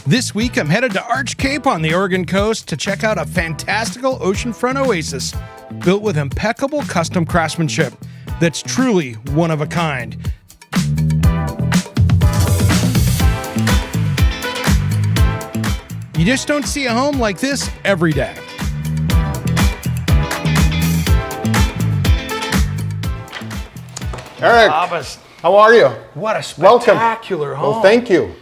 This week, I'm headed to Arch Cape on the Oregon coast to check out a fantastical oceanfront oasis built with impeccable custom craftsmanship that's truly one of a kind. You just don't see a home like this every day. Eric, Abbas, how are you? what a Welcome. spectacular home. Well, thank you.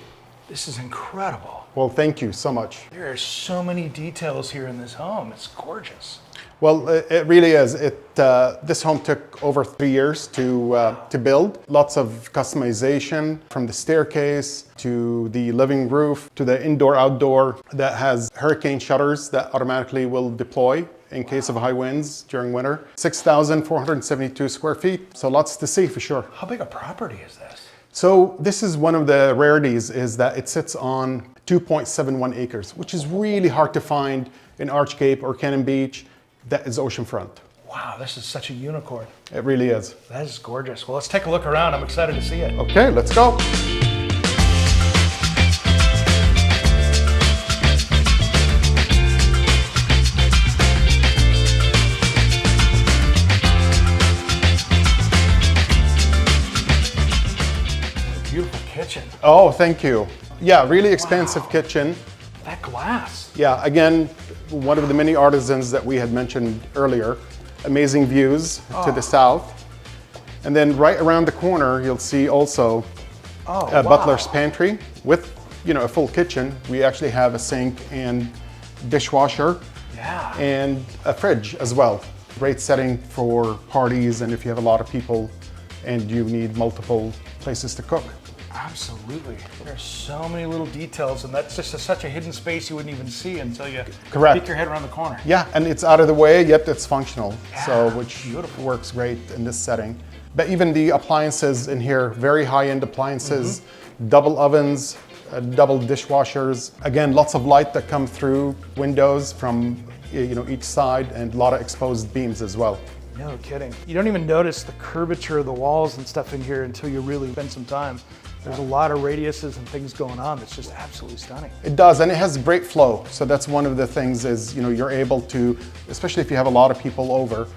This is incredible. Well, thank you so much. There are so many details here in this home. It's gorgeous. Well, it really is. This home took over 3 years to build. Lots of customization, from the staircase to the living roof to the indoor-outdoor that has hurricane shutters that automatically will deploy in case of high winds during winter. 6,472 square feet, so lots to see for sure. How big a property is this? So this is one of the rarities, is that it sits on 2.71 acres, which is really hard to find in Arch Cape or Cannon Beach that is oceanfront. Wow, this is such a unicorn. It really is. That is gorgeous. Well, let's take a look around. I'm excited to see it. Okay, let's go. Beautiful kitchen. Oh, thank you. Yeah, really expansive kitchen. That glass. Yeah, again, one of the many artisans that we had mentioned earlier. Amazing views to the south. And then right around the corner, you'll see also a butler's pantry with, a full kitchen. We actually have a sink and dishwasher and a fridge as well. Great setting for parties and if you have a lot of people and you need multiple places to cook. Absolutely. There's so many little details, and that's just such a hidden space you wouldn't even see until you peek your head around the corner. Yeah, and it's out of the way, yet it's functional, which beautiful. Works great in this setting. But even the appliances in here, very high-end appliances, double ovens, double dishwashers. Again, lots of light that come through windows from each side, and a lot of exposed beams as well. No kidding. You don't even notice the curvature of the walls and stuff in here until you really spend some time. There's a lot of radiuses and things going on that's just absolutely stunning. It does, and it has great flow. So that's one of the things is, you're able to, especially if you have a lot of people over,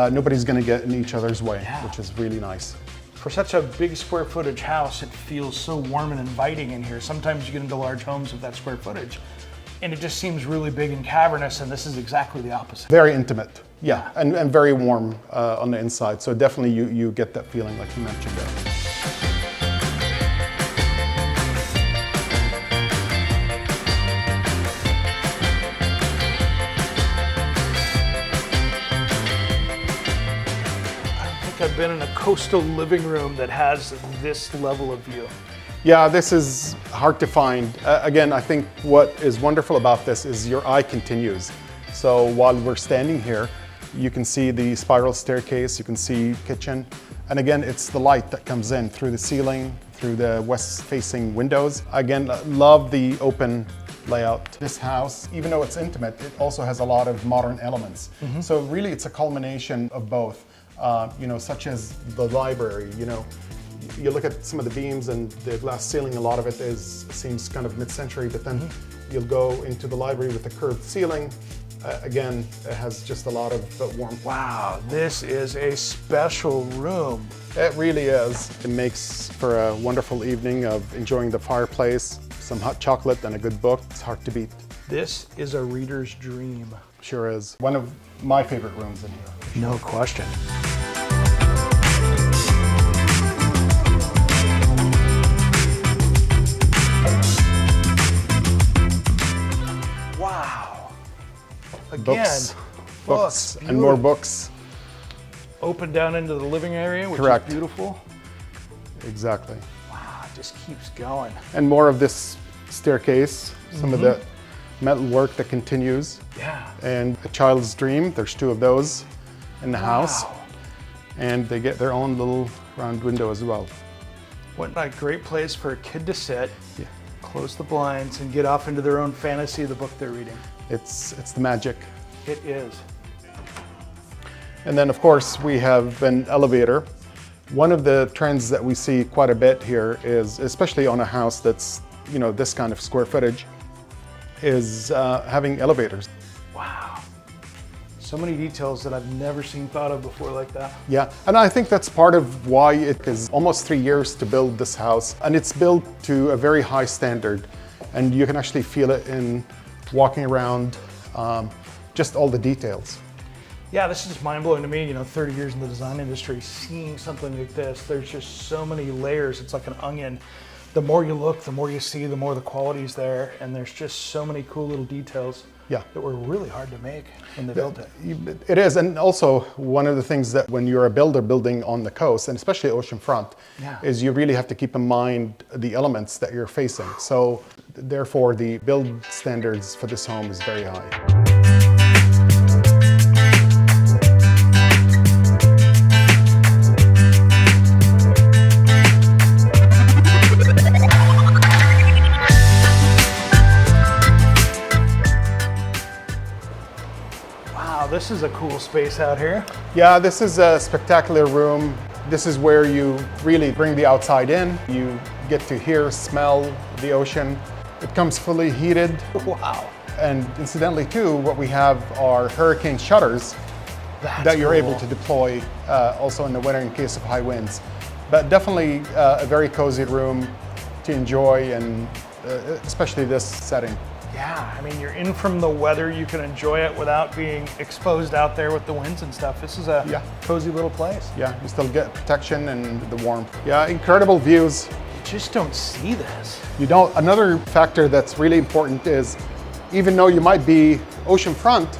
nobody's gonna get in each other's way, which is really nice. For such a big square footage house, it feels so warm and inviting in here. Sometimes you get into large homes with that square footage, and it just seems really big and cavernous, and this is exactly the opposite. Very intimate, yeah, and very warm on the inside. So definitely you get that feeling like you mentioned there. I've been in a coastal living room that has this level of view. Yeah, this is hard to find. Again, I think what is wonderful about this is your eye continues. So while we're standing here, you can see the spiral staircase, you can see kitchen. And again, it's the light that comes in through the ceiling, through the west-facing windows. Again, love the open layout. This house, even though it's intimate, it also has a lot of modern elements. So really it's a culmination of both. Such as the library, you look at some of the beams and the glass ceiling, a lot of it seems kind of mid-century, but then you'll go into the library with the curved ceiling. Again, it has just a lot of warmth. Wow, this is a special room. It really is. It makes for a wonderful evening of enjoying the fireplace, some hot chocolate and a good book. It's hard to beat. This is a reader's dream. Sure is. One of my favorite rooms in here. No question. Wow. Again, books and more books. Open down into the living area, which Correct. is beautiful. Exactly. Wow, it just keeps going. And more of this staircase, some of the metal work that continues. Yeah. And a child's dream, there's 2 of those in the house. And they get their own little round window as well. What a great place for a kid to sit, close the blinds, and get off into their own fantasy of the book they're reading. It's the magic. It is. And then of course we have an elevator. One of the trends that we see quite a bit here is, especially on a house that's this kind of square footage is having elevators. Wow. So many details that I've never seen thought of before like that. Yeah, and I think that's part of why it is almost 3 years to build this house. And it's built to a very high standard. And you can actually feel it in walking around, just all the details. Yeah, this is just mind-blowing to me, 30 years in the design industry, seeing something like this. There's just so many layers. It's like an onion. The more you look, the more you see, the more the quality's there. And there's just so many cool little details that were really hard to make when they built it. It is, and also one of the things that when you're a builder building on the coast, and especially oceanfront, is you really have to keep in mind the elements that you're facing. So therefore the build standards for this home is very high. This is a cool space out here. Yeah, this is a spectacular room. This is where you really bring the outside in. You get to hear, smell the ocean. It comes fully heated. Wow. And incidentally too, what we have are hurricane shutters that you're able to deploy also in the winter in case of high winds. But definitely a very cozy room to enjoy, and especially this setting. Yeah, I mean, you're in from the weather, you can enjoy it without being exposed out there with the winds and stuff. This is a cozy little place. Yeah, you still get protection and the warmth. Yeah, incredible views. You just don't see this. You don't. Another factor that's really important is, even though you might be oceanfront,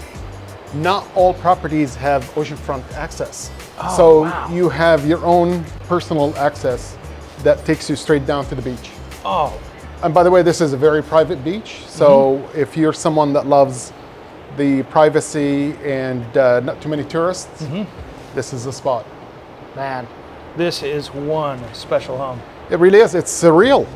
not all properties have oceanfront access. Oh, so wow. You have your own personal access that takes you straight down to the beach. Oh. And by the way, this is a very private beach, so if you're someone that loves the privacy and not too many tourists, this is the spot. Man, this is one special home. It really is. It's surreal.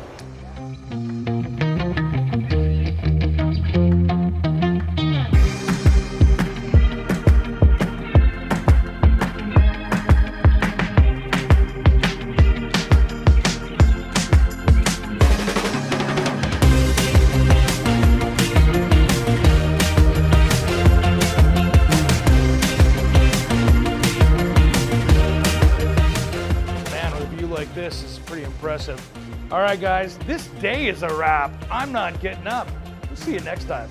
Like this is pretty impressive. All right, guys, this day is a wrap. I'm not getting up. We'll see you next time.